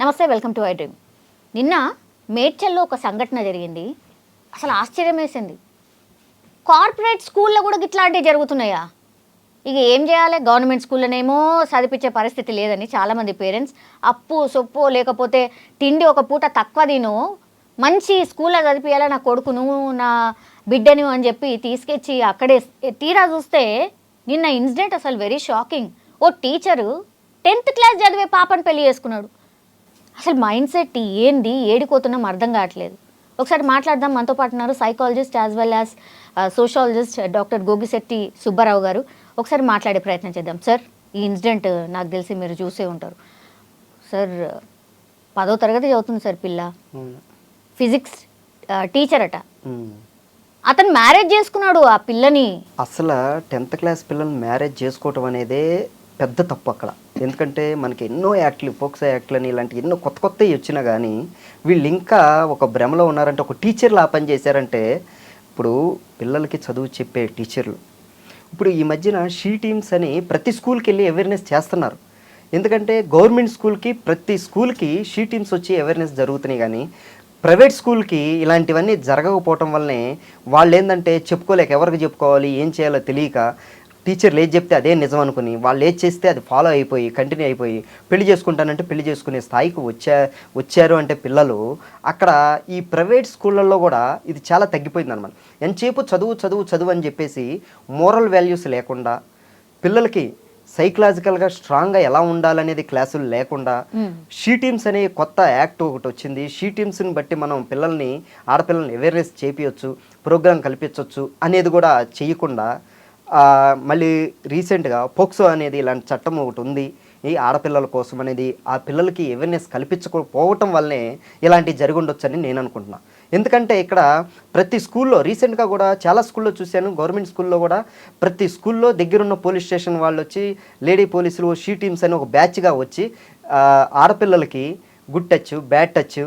నమస్తే, welcome to I dream. నిన్న మేడ్చల్లో ఒక సంఘటన జరిగింది. అసలు ఆశ్చర్యం వేసింది. కార్పొరేట్ స్కూల్లో కూడా ఇట్లాంటివి జరుగుతున్నాయా? ఇక ఏం చేయాలి? గవర్నమెంట్ స్కూల్లోనేమో చదివించే పరిస్థితి లేదని చాలామంది పేరెంట్స్ అప్పు సొప్పు లేకపోతే తిండి ఒక పూట తక్కువ తిను, మంచి స్కూల్లో చదివించాలి నా కొడుకును నా బిడ్డను అని చెప్పి తీసుకొచ్చి అక్కడే తీరా చూస్తే నిన్న ఇన్సిడెంట్ అసలు వెరీ షాకింగ్. ఓ టీచరు 10th క్లాస్ చదివే పాపను పెళ్లి చేసుకున్నాడు. అసలు మైండ్ సెట్ ఏంది, ఏడిపోతున్నాం అర్థం కావట్లేదు. ఒకసారి మాట్లాడదాం. మనతో పాటు ఉన్నారు psychologist as well as sociologist doctor Gogisetti Subbarao గారు. ఒకసారి మాట్లాడే ప్రయత్నం చేద్దాం. సార్, ఈ ఇన్సిడెంట్ నాకు తెలిసి మీరు చూసే ఉంటారు. సార్, 10వ తరగతి చదువుతుంది సార్ పిల్ల, ఫిజిక్స్ టీచర్ అట. అతను మ్యారేజ్ చేసుకున్నాడు ఆ పిల్లని. అసలు 10th క్లాస్ పిల్లల్ని మ్యారేజ్ చేసుకోవటం అనేదే పెద్ద తప్పు అక్కడ. ఎందుకంటే మనకి ఎన్నో యాక్ట్లు, పోక్సో యాక్ట్లని ఇలాంటి ఎన్నో కొత్త కొత్తవి వచ్చినా కానీ వీళ్ళు ఇంకా ఒక భ్రమలో ఉన్నారంటే, ఒక టీచర్లు ఆ పని చేశారంటే. ఇప్పుడు పిల్లలకి చదువు చెప్పే టీచర్లు ఇప్పుడు ఈ మధ్యన షీ టీమ్స్ అని ప్రతి స్కూల్కి వెళ్ళి అవేర్నెస్ చేస్తున్నారు. ఎందుకంటే గవర్నమెంట్ స్కూల్కి ప్రతి స్కూల్కి షీ టీమ్స్ వచ్చి అవేర్నెస్ జరుగుతున్నాయి, కానీ ప్రైవేట్ స్కూల్కి ఇలాంటివన్నీ జరగకపోవటం వల్లనే వాళ్ళు ఏంటంటే చెప్పుకోలేక, ఎవరికి చెప్పుకోవాలి ఏం చేయాలో తెలియక, టీచర్లు ఏది చెప్తే అదే నిజం అనుకుని వాళ్ళు ఏది చేస్తే అది ఫాలో అయిపోయి కంటిన్యూ అయిపోయి పెళ్లి చేసుకుంటానంటే పెళ్లి చేసుకునే స్థాయికి వచ్చారు అంటే పిల్లలు. అక్కడ ఈ ప్రైవేట్ స్కూళ్ళల్లో కూడా ఇది చాలా తగ్గిపోయింది అనమాట. ఎంతసేపు చదువు చదువు చదువు అని చెప్పేసి మోరల్ వాల్యూస్ లేకుండా, పిల్లలకి సైకలాజికల్గా స్ట్రాంగ్గా ఎలా ఉండాలనేది క్లాసులు లేకుండా, షీ టీమ్స్ అనే కొత్త యాక్ట్ ఒకటి వచ్చింది. షీ టీమ్స్ని బట్టి మనం పిల్లల్ని, ఆడపిల్లల్ని అవేర్నెస్ చేపించవచ్చు, ప్రోగ్రాం కల్పించవచ్చు అనేది కూడా చేయకుండా, మళ్ళీ రీసెంట్గా పోక్సో అనేది ఇలాంటి చట్టం ఒకటి ఉంది ఈ ఆడపిల్లల కోసం అనేది. ఆ పిల్లలకి అవేర్నెస్ కల్పించకపోవటం వల్లనే ఇలాంటివి జరిగి ఉండొచ్చని నేను అనుకుంటున్నాను. ఎందుకంటే ఇక్కడ ప్రతి స్కూల్లో రీసెంట్గా కూడా చాలా స్కూల్లో చూశాను, గవర్నమెంట్ స్కూల్లో కూడా ప్రతి స్కూల్లో దగ్గరున్న పోలీస్ స్టేషన్ వాళ్ళు వచ్చి లేడీ పోలీసులు షీ టీమ్స్ అని ఒక బ్యాచ్గా వచ్చి ఆడపిల్లలకి గుడ్ టచ్, బ్యాడ్ టచ్,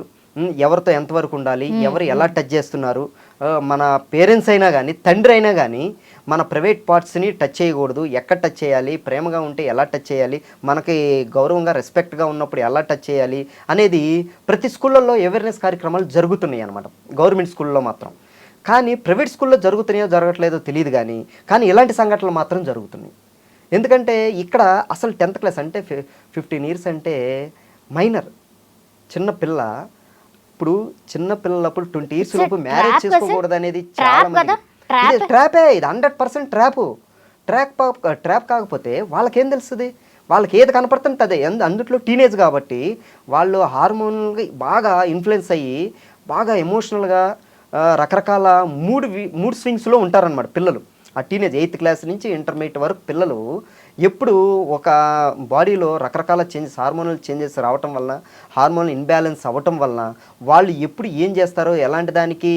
ఎవరితో ఎంతవరకు ఉండాలి, ఎవరు ఎలా టచ్ చేస్తున్నారు, మన పేరెంట్స్ అయినా కానీ తండ్రి అయినా కానీ మన ప్రైవేట్ పార్ట్స్ని టచ్ చేయకూడదు, ఎక్కడ టచ్ చేయాలి, ప్రేమగా ఉంటే ఎలా టచ్ చేయాలి, మనకి గౌరవంగా రెస్పెక్ట్గా ఉన్నప్పుడు ఎలా టచ్ చేయాలి అనేది ప్రతి స్కూళ్ళల్లో అవేర్నెస్ కార్యక్రమాలు జరుగుతున్నాయి అన్నమాట, గవర్నమెంట్ స్కూల్లో మాత్రం. కానీ ప్రైవేట్ స్కూల్లో జరుగుతున్నాయో జరగట్లేదో తెలియదు, కానీ ఇలాంటి సంఘటనలు మాత్రం జరుగుతున్నాయి. ఎందుకంటే ఇక్కడ అసలు 10th క్లాస్ అంటే 15 years అంటే మైనర్, చిన్న పిల్ల. ఇప్పుడు చిన్న పిల్లలప్పుడు 20 years లోపు మ్యారేజ్ చేసుకోకూడదు అనేది చాలా మంది ట్రాపే. ఇది 100% ట్రాప్ కాకపోతే వాళ్ళకేం తెలుస్తుంది? వాళ్ళకి ఏది కనపడుతుంటే అదే. అందుట్లో టీనేజ్ కాబట్టి వాళ్ళు హార్మోన్గా బాగా ఇన్ఫ్లుయెన్స్ అయ్యి బాగా ఎమోషనల్గా రకరకాల మూడ్ స్వింగ్స్లో ఉంటారనమాట పిల్లలు. ఆ టీనేజ్ 8th క్లాస్ నుంచి ఇంటర్మీడియట్ వరకు పిల్లలు ఎప్పుడు ఒక బాడీలో రకరకాల చేంజెస్, హార్మోనల్ చేంజెస్ రావటం వల్ల, హార్మోనల్ ఇన్బ్యాలెన్స్ అవ్వటం వల్ల వాళ్ళు ఎప్పుడు ఏం చేస్తారో, ఎలాంటి దానికి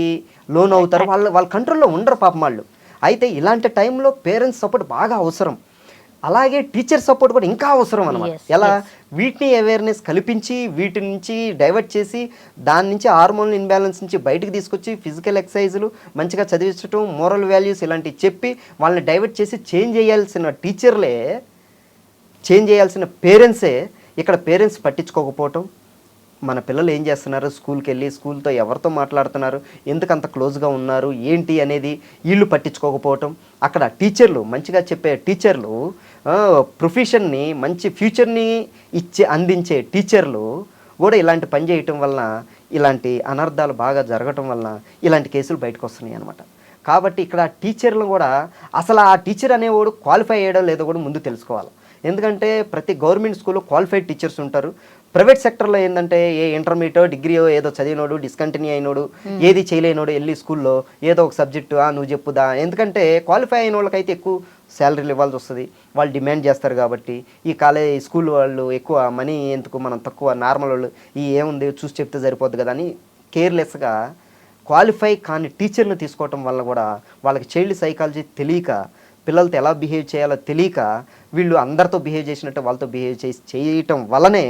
లోన్ అవుతారో వాళ్ళ కంట్రోల్లో ఉండరు పాపం వాళ్ళు. అయితే ఇలాంటి టైంలో పేరెంట్స్ సపోర్ట్ బాగా అవసరం, అలాగే టీచర్ సపోర్ట్ కూడా ఇంకా అవసరం అన్నమాట. ఎలా వీటిని అవేర్నెస్ కల్పించి వీటి నుంచి డైవర్ట్ చేసి దాని నుంచి హార్మోనల్ ఇన్బ్యాలెన్స్ నుంచి బయటకు తీసుకొచ్చి ఫిజికల్ ఎక్సర్సైజులు మంచిగా చదివించడం, మోరల్ వాల్యూస్ ఇలాంటివి చెప్పి వాళ్ళని డైవర్ట్ చేసి చేంజ్ చేయాల్సిన టీచర్లే, చేంజ్ చేయాల్సిన పేరెంట్సే ఇక్కడ పేరెంట్స్ పట్టించుకోకపోవటం. మన పిల్లలు ఏం చేస్తున్నారు, స్కూల్కి వెళ్ళి స్కూల్తో ఎవరితో మాట్లాడుతున్నారు, ఎందుకు అంత క్లోజ్గా ఉన్నారు ఏంటి అనేది వీళ్ళు పట్టించుకోకపోవటం. అక్కడ టీచర్లు, మంచిగా చెప్పే టీచర్లు, ప్రొఫెషన్ని మంచి ఫ్యూచర్ని అందించే టీచర్లు కూడా ఇలాంటి పని చేయటం వలన ఇలాంటి అనర్థాలు బాగా జరగటం వలన ఇలాంటి కేసులు బయటకు వస్తున్నాయి అన్నమాట. కాబట్టి ఇక్కడ టీచర్లు కూడా అసలు ఆ టీచర్ అనేవాడు క్వాలిఫై అయ్యడం లేదో కూడా ముందు తెలుసుకోవాలి. ఎందుకంటే ప్రతి గవర్నమెంట్ స్కూల్లో క్వాలిఫైడ్ టీచర్స్ ఉంటారు. ప్రైవేట్ సెక్టర్లో ఏంటంటే ఏ ఇంటర్మీడియట్ డిగ్రీయో ఏదో చదివినోడు, డిస్కంటిన్యూ అయినోడు, ఏది చేయలేనోడు వెళ్ళి స్కూల్లో ఏదో ఒక సబ్జెక్టు నువ్వు చెప్పుదా. ఎందుకంటే క్వాలిఫై అయిన వాళ్ళకైతే ఎక్కువ శాలరీలు ఇవ్వాల్సి వస్తుంది, వాళ్ళు డిమాండ్ చేస్తారు. కాబట్టి ఈ స్కూల్ వాళ్ళు ఎక్కువ మనీ ఎందుకు, మనం తక్కువ, నార్మల్ వాళ్ళు ఈ ఏముంది చూసి చెప్తే సరిపోద్ది కదా అని కేర్లెస్గా క్వాలిఫై కాని టీచర్ని తీసుకోవటం వల్ల కూడా వాళ్ళకి చైల్డ్ సైకాలజీ తెలియక, పిల్లలతో ఎలా బిహేవ్ చేయాలో తెలియక వీళ్ళు అందరితో బిహేవ్ చేసినట్టు వాళ్ళతో బిహేవ్ చేయటం వల్లనే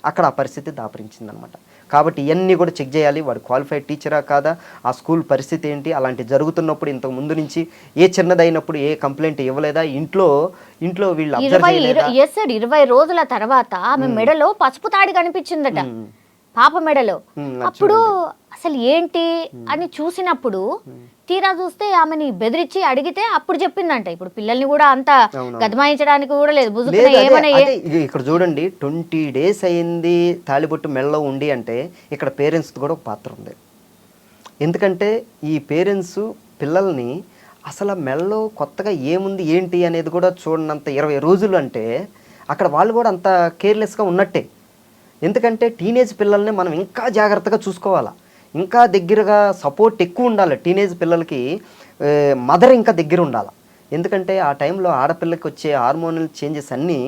అక్కడ ఆ పరిస్థితి దాపరించిందనమాట. కాబట్టి ఇవన్నీ కూడా చెక్ చేయాలి, వాడు క్వాలిఫైడ్ టీచరా కాదా, ఆ స్కూల్ పరిస్థితి ఏంటి, అలాంటి జరుగుతున్నప్పుడు ఇంతకు ముందు నుంచి ఏ చిన్నదైనప్పుడు ఏ కంప్లైంట్ ఇవ్వలేదా, ఇంట్లో వీళ్ళు 20 రోజుల తర్వాత ఆమె మెడలో పసుపు తాడి కనిపించిందట. పాప మెడలో. అది అప్పుడు అసలు ఏంటి అని చూసినప్పుడు తీరా చూస్తే ఆమెని బెదిరించి అడిగితే అప్పుడు చెప్పిందంట. ఇప్పుడు పిల్లల్ని కూడా అంత గదమాయించడానికి కూడా లేదు, బుజుకున ఏమైనా అదే ఇక్కడ చూడండి 20 days అయింది తాళిబొట్టు మెడలో ఉండి అంటే ఇక్కడ పేరెంట్స్ కూడా ఒక పాత్ర ఉంది. ఎందుకంటే ఈ పేరెంట్స్ పిల్లల్ని అసలు మెడలో కొత్తగా ఏముంది ఏంటి అనేది కూడా చూడనంత 20 రోజులు అంటే అక్కడ వాళ్ళు కూడా అంత కేర్లెస్గా ఉన్నట్టే. ఎందుకంటే టీనేజ్ పిల్లల్ని మనం ఇంకా జాగ్రత్తగా చూసుకోవాలా, ఇంకా దగ్గరగా సపోర్ట్ ఎక్కువ ఉండాలి. టీనేజ్ పిల్లలకి మదర్ ఇంకా దగ్గర ఉండాలి. ఎందుకంటే ఆ టైంలో ఆడపిల్లకి వచ్చే హార్మోనల్ చేంజెస్ అన్నీ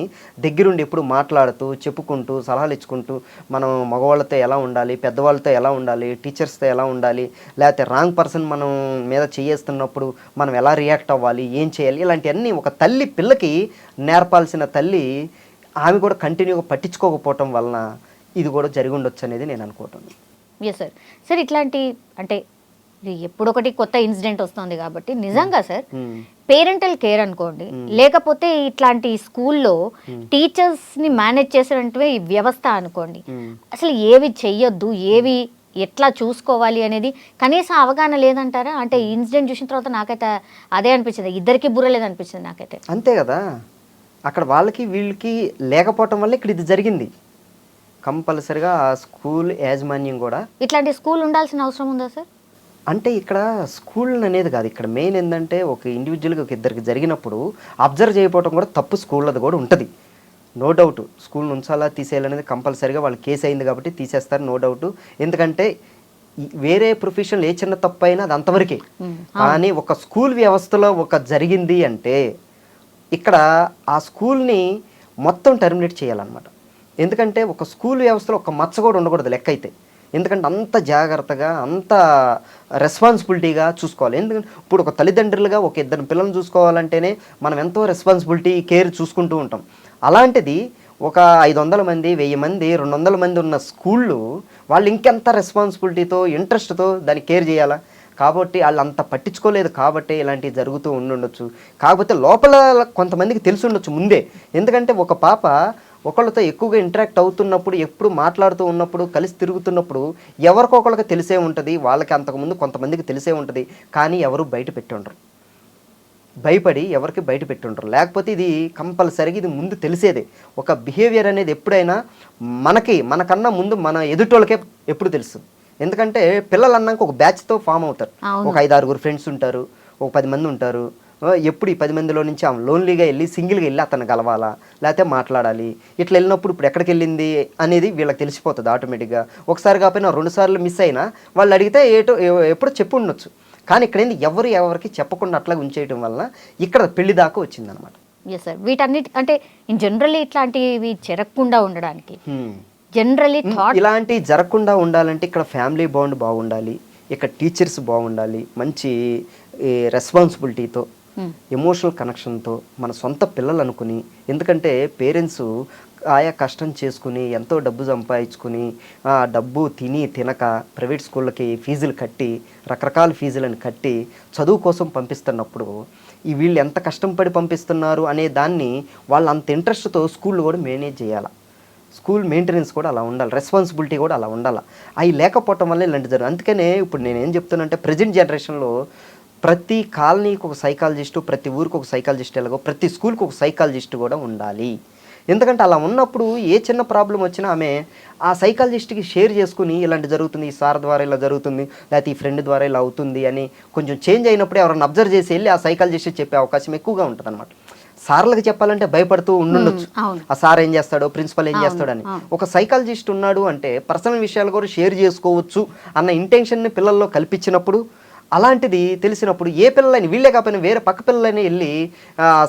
దగ్గరుండి ఎప్పుడు మాట్లాడుతూ చెప్పుకుంటూ సలహాలు ఇచ్చుకుంటూ మనం మగవాళ్ళతో ఎలా ఉండాలి, పెద్దవాళ్ళతో ఎలా ఉండాలి, టీచర్స్తో ఎలా ఉండాలి, లేకపోతే రాంగ్ పర్సన్ మనం మీద చేయేస్తున్నప్పుడు మనం ఎలా రియాక్ట్ అవ్వాలి, ఏం చేయాలి, ఇలాంటివన్నీ ఒక తల్లి పిల్లకి నేర్పాల్సిన తల్లి ఆమె కూడా కంటిన్యూగా పట్టించుకోకపోవటం వలన ఇది కూడా జరిగి ఉండొచ్చు అనేది నేను అనుకుంటున్నాను. Yes sir. సార్ ఇట్లాంటి అంటే ఎప్పుడొకటి కొత్త ఇన్సిడెంట్ వస్తుంది కాబట్టి నిజంగా సార్ పేరెంటల్ కేర్ అనుకోండి, లేకపోతే ఇట్లాంటి స్కూల్లో టీచర్స్ని మేనేజ్ చేసేటంటే ఈ వ్యవస్థ అనుకోండి, అసలు ఏవి చెయ్యొద్దు, ఏవి ఎట్లా చూసుకోవాలి అనేది కనీసం అవగాహన లేదంటారా? అంటే ఈ ఇన్సిడెంట్ చూసిన తర్వాత నాకైతే అదే అనిపించింది, ఇద్దరికి బుర్ర లేదనిపించింది నాకైతే. అంతే కదా, అక్కడ వాళ్ళకి వీళ్ళకి లేకపోవటం వల్ల ఇక్కడ ఇది జరిగింది. కంపల్సరిగా ఆ స్కూల్ యాజమాన్యం కూడా ఇట్లాంటి స్కూల్ ఉండాల్సిన అవసరం ఉందా సార్? అంటే ఇక్కడ స్కూల్ అనేది కాదు, ఇక్కడ మెయిన్ ఏంటంటే ఒక ఇండివిజువల్గా ఒక ఇద్దరికి జరిగినప్పుడు అబ్జర్వ్ చేయకపోవడం కూడా తప్పు స్కూళ్ళది కూడా ఉంటుంది. నో డౌట్ స్కూల్ ఉంచాలా తీసేయాలనేది కంపల్సరీగా వాళ్ళు కేసు అయింది కాబట్టి తీసేస్తారు, నో డౌట్. ఎందుకంటే వేరే ప్రొఫెషన్లో ఏ చిన్న తప్పు అయినా అది అంతవరకే. కానీ ఒక స్కూల్ వ్యవస్థలో ఒక జరిగింది అంటే ఇక్కడ ఆ స్కూల్ని మొత్తం టర్మినేట్ చేయాలన్నమాట. ఎందుకంటే ఒక స్కూల్ వ్యవస్థలో ఒక మచ్చ కూడా ఉండకూడదు లెక్క అయితే. ఎందుకంటే అంత జాగ్రత్తగా అంత రెస్పాన్సిబిలిటీగా చూసుకోవాలి. ఎందుకంటే ఇప్పుడు ఒక తల్లిదండ్రులుగా ఒక ఇద్దరు పిల్లల్ని చూసుకోవాలంటేనే మనం ఎంతో రెస్పాన్సిబిలిటీ కేర్ చూసుకుంటూ ఉంటాం. అలాంటిది ఒక 500 మంది 1000 మంది 200 మంది ఉన్న స్కూళ్ళు వాళ్ళు ఇంకెంత రెస్పాన్సిబిలిటీతో ఇంట్రెస్ట్తో దాన్ని కేర్ చేయాలా. కాబట్టి వాళ్ళు అంత పట్టించుకోలేదు కాబట్టి ఇలాంటివి జరుగుతూ ఉండుండొచ్చు. కాకపోతే లోపల కొంతమందికి తెలిసి ఉండొచ్చు ముందే. ఎందుకంటే ఒక పాప ఒకళ్ళతో ఎక్కువగా ఇంటరాక్ట్ అవుతున్నప్పుడు, ఎప్పుడు మాట్లాడుతూ ఉన్నప్పుడు, కలిసి తిరుగుతున్నప్పుడు ఎవరికొకళ్ళకి తెలిసే ఉంటుంది. వాళ్ళకి అంతకుముందు కొంతమందికి తెలిసే ఉంటుంది, కానీ ఎవరు బయట పెట్టి ఉండరు, భయపడి ఎవరికి బయట పెట్టి ఉండరు. లేకపోతే ఇది కంపల్సరీగా ఇది ముందు తెలిసేదే. ఒక బిహేవియర్ అనేది ఎప్పుడైనా మనకన్నా ముందు మన ఎదుటోళ్ళకే ఎప్పుడు తెలుస్తుంది. ఎందుకంటే పిల్లలు అన్నాక ఒక బ్యాచ్తో ఫామ్ అవుతారు. ఒక 5-6 ఫ్రెండ్స్ ఉంటారు, ఒక 10 మంది ఉంటారు. ఎప్పుడు ఈ 10 మందిలో నుంచి ఆమె లోన్లీగా వెళ్ళి సింగిల్గా వెళ్ళి అతను కలవాలా, లేకపోతే మాట్లాడాలి. ఇట్లా వెళ్ళినప్పుడు ఇప్పుడు ఎక్కడికి వెళ్ళింది అనేది వీళ్ళకి తెలిసిపోతుంది ఆటోమేటిక్గా. ఒకసారి కాకపోయినా 2 సార్లు మిస్ అయినా వాళ్ళు అడిగితే ఎప్పుడో చెప్పు ఉండొచ్చు. కానీ ఇక్కడ ఏంది ఎవరికి చెప్పకుండా అట్లా ఉంచేయడం వల్ల ఇక్కడ పెళ్లి దాకా వచ్చిందనమాట. Yes sir. వీటన్నిటి అంటే ఇన్ జనరల్లీ ఇట్లాంటివి జరగకుండా ఉండడానికి జనరల్లీ ఇలాంటి జరగకుండా ఉండాలంటే ఇక్కడ ఫ్యామిలీ బాండ్ బాగుండాలి, ఇక్కడ టీచర్స్ బాగుండాలి, మంచి రెస్పాన్సిబిలిటీతో ఎమోషనల్ కనెక్షన్తో మన సొంత పిల్లలు అనుకుని. ఎందుకంటే పేరెంట్స్ ఆయా కష్టం చేసుకుని ఎంతో డబ్బు సంపాదించుకుని ఆ డబ్బు తినక ప్రైవేట్ స్కూళ్ళకి ఫీజులు కట్టి రకరకాల ఫీజులను కట్టి చదువు కోసం పంపిస్తున్నప్పుడు ఈ వీళ్ళు ఎంత కష్టం పడి పంపిస్తున్నారు అనే దాన్ని వాళ్ళు అంత ఇంట్రెస్ట్తో స్కూళ్ళు కూడా మేనేజ్ చేయాలి. స్కూల్ మెయింటెనెన్స్ కూడా అలా ఉండాలి, రెస్పాన్సిబిలిటీ కూడా అలా ఉండాలి. అవి లేకపోవటం వల్ల ఇలాంటి జరుగుతుంది. అందుకనే ఇప్పుడు నేనేం చెప్తున్నానంటే ప్రజెంట్ జనరేషన్లో ప్రతి కాలనీకి ఒక సైకాలజిస్టు, ప్రతి ఊరికి ఒక సైకాలజిస్ట్, ఎలాగో ప్రతి స్కూల్కి ఒక సైకాలజిస్ట్ కూడా ఉండాలి. ఎందుకంటే అలా ఉన్నప్పుడు ఏ చిన్న ప్రాబ్లం వచ్చినా ఆమె ఆ సైకాలజిస్ట్కి షేర్ చేసుకుని ఇలాంటి జరుగుతుంది, ఈ సార్ ద్వారా ఇలా జరుగుతుంది, లేకపోతే ఈ ఫ్రెండ్ ద్వారా ఇలా అవుతుంది అని కొంచెం చేంజ్ అయినప్పుడే ఎవరైనా అబ్జర్వ్ చేసి వెళ్ళి ఆ సైకాలజిస్ట్ చెప్పే అవకాశం ఎక్కువగా ఉంటుంది అనమాట. సార్లకు చెప్పాలంటే భయపడుతూ ఉండుండొచ్చు, ఆ సార్ ఏం చేస్తాడో ప్రిన్సిపల్ ఏం చేస్తాడని. ఒక సైకాలజిస్ట్ ఉన్నాడు అంటే పర్సనల్ విషయాలు కూడా షేర్ చేసుకోవచ్చు అన్న ఇంటెన్షన్ని పిల్లల్లో కల్పించినప్పుడు, అలాంటిది తెలిసినప్పుడు ఏ పిల్లలని వీళ్ళే కాకపోయినా వేరే పక్క పిల్లలని వెళ్ళి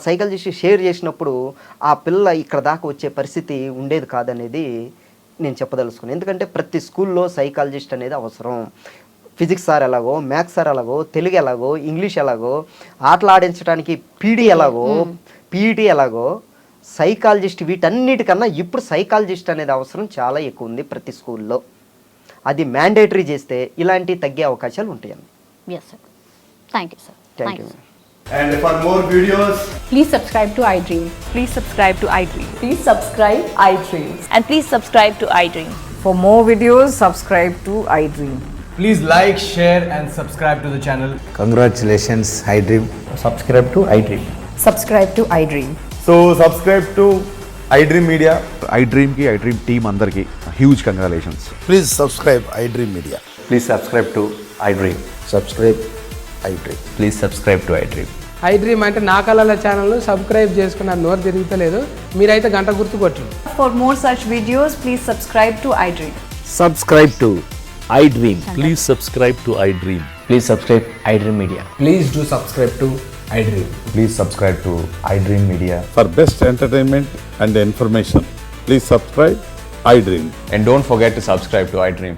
సైకాలజిస్ట్ షేర్ చేసినప్పుడు ఆ పిల్ల ఇక్కడ దాకా వచ్చే పరిస్థితి ఉండేది కాదనేది నేను చెప్పదలుచుకున్నాను. ఎందుకంటే ప్రతి స్కూల్లో సైకాలజిస్ట్ అనేది అవసరం. ఫిజిక్స్ సార్ ఎలాగో, మ్యాథ్స్ సార్ ఎలాగో, తెలుగు ఎలాగో, ఇంగ్లీష్ ఎలాగో, ఆటలు ఆడించడానికి పీడీ ఎలాగో, పీఈటీ ఎలాగో, సైకాలజిస్ట్ వీటన్నిటికన్నా ఇప్పుడు సైకాలజిస్ట్ అనేది అవసరం చాలా ఎక్కువ ఉంది ప్రతి స్కూల్లో. అది మ్యాండేటరీ చేస్తే ఇలాంటివి తగ్గే అవకాశాలు ఉంటాయండి. Yes, sir. Thank you, sir. Thank you. And for more videos, please subscribe to iDream. Please subscribe to iDream. Please subscribe iDream. And please subscribe to iDream. For more videos, subscribe to iDream. Please like, share, and subscribe to the channel. Congratulations, iDream. Subscribe to iDream. Subscribe to iDream. So subscribe to iDream Media. iDream ki iDream team andarki huge congratulations. Please subscribe iDream Media. Please subscribe to iDream. Subscribe iDream. Please subscribe to iDream. iDream అంటే నా కళల channel subscribe చేసుకున్న నోరు తిరుగుతలేదు మీరైతే గంట గుర్తు కొట్టండి. For more such videos, please subscribe to iDream. Subscribe to iDream. Please subscribe to iDream. Please subscribe iDream Media. Please do subscribe to iDream. Please subscribe to iDream Media. For best entertainment and information, please subscribe iDream. And don't forget to subscribe to iDream.